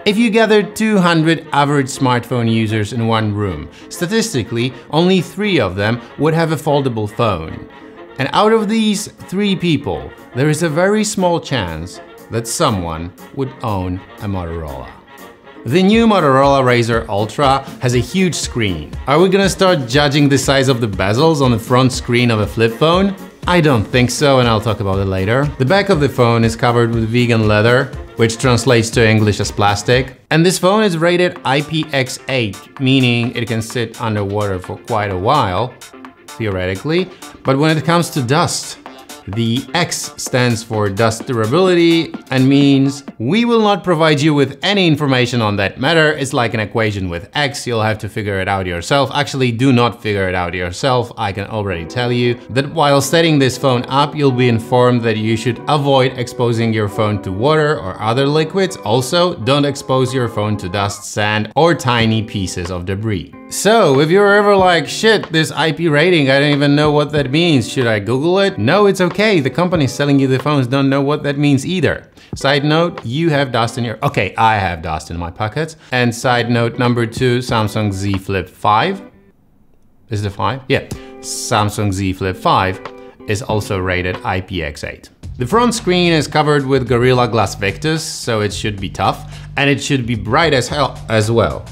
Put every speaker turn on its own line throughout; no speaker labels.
If you gathered 200 average smartphone users in one room, statistically, only 3 of them would have a foldable phone. And out of these 3 people, there is a very small chance that someone would own a Motorola. The new Motorola Razr Ultra has a huge screen. Are we gonna start judging the size of the bezels on the front screen of a flip phone? I don't think so, and I'll talk about it later. The back of the phone is covered with vegan leather, which translates to English as plastic. And this phone is rated IPX8, meaning it can sit underwater for quite a while, theoretically. But when it comes to dust, the X stands for dust durability and means we will not provide you with any information on that matter. It's like an equation with X, you'll have to figure it out yourself. Actually, do not figure it out yourself. I can already tell you that while setting this phone up, you'll be informed that you should avoid exposing your phone to water or other liquids. Also, don't expose your phone to dust, sand, or tiny pieces of debris. So, if you're ever like, shit, this IP rating, I don't even know what that means, should I Google it? No, it's okay, the companies selling you the phones don't know what that means either. Side note, you have dust in your... Okay, I have dust in my pockets. And side note number 2, Samsung Z Flip 5. Is it 5? Yeah. Samsung Z Flip 5 is also rated IPX8. The front screen is covered with Gorilla Glass Victus, so it should be tough. And it should be bright as hell as well.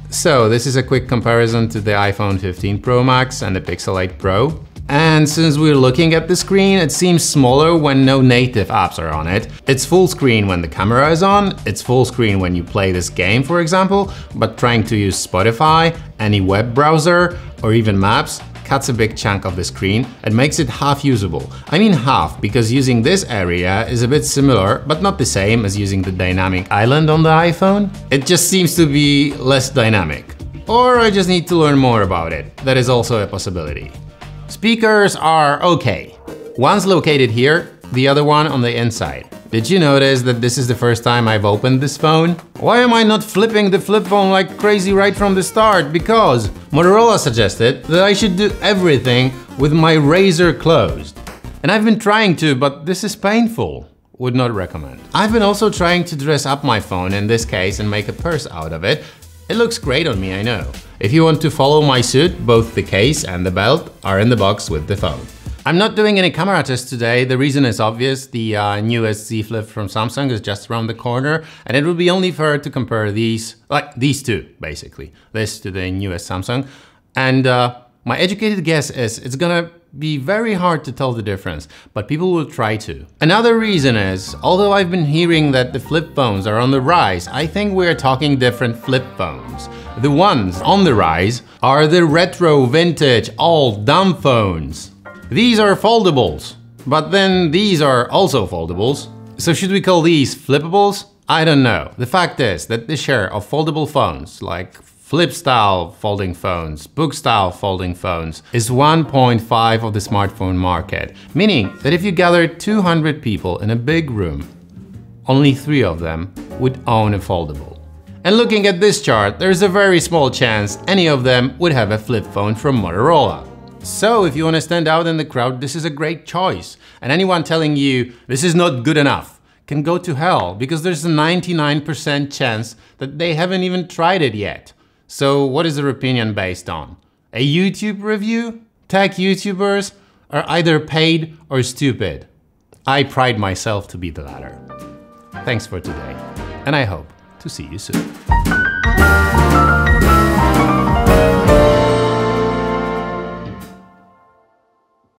So this is a quick comparison to the iPhone 15 Pro Max and the Pixel 8 Pro. And since we're looking at the screen, it seems smaller when no native apps are on it. It's full screen when the camera is on, it's full screen when you play this game, for example, but trying to use Spotify, any web browser, or even Maps cuts a big chunk of the screen and makes it half usable. I mean half, because using this area is a bit similar, but not the same as using the dynamic island on the iPhone. It just seems to be less dynamic. Or I just need to learn more about it. That is also a possibility. Speakers are okay. One's located here, the other one on the inside. Did you notice that this is the first time I've opened this phone? Why am I not flipping the flip phone like crazy right from the start? Because Motorola suggested that I should do everything with my Razr closed. And I've been trying to, but this is painful. Would not recommend. I've been also trying to dress up my phone in this case and make a purse out of it. It looks great on me, I know. If you want to follow my suit, both the case and the belt are in the box with the phone. I'm not doing any camera tests today. The reason is obvious. The newest Z Flip from Samsung is just around the corner, and it would be only fair to compare these two, basically. This to the newest Samsung. And my educated guess is it's gonna be very hard to tell the difference, but people will try to. Another reason is, although I've been hearing that the flip phones are on the rise, I think we're talking different flip phones. The ones on the rise are the retro, vintage, old, dumb phones. These are foldables, but then these are also foldables. So should we call these flippables? I don't know. The fact is that the share of foldable phones, like flip-style folding phones, book-style folding phones, is 1.5 of the smartphone market, meaning that if you gather 200 people in a big room, only 3 of them would own a foldable. And looking at this chart, there's a very small chance any of them would have a flip phone from Motorola. So if you want to stand out in the crowd, this is a great choice. And anyone telling you this is not good enough can go to hell, because there's a 99% chance that they haven't even tried it yet. So what is their opinion based on? A YouTube review? Tech YouTubers are either paid or stupid. I pride myself to be the latter. Thanks for today, and I hope to see you soon.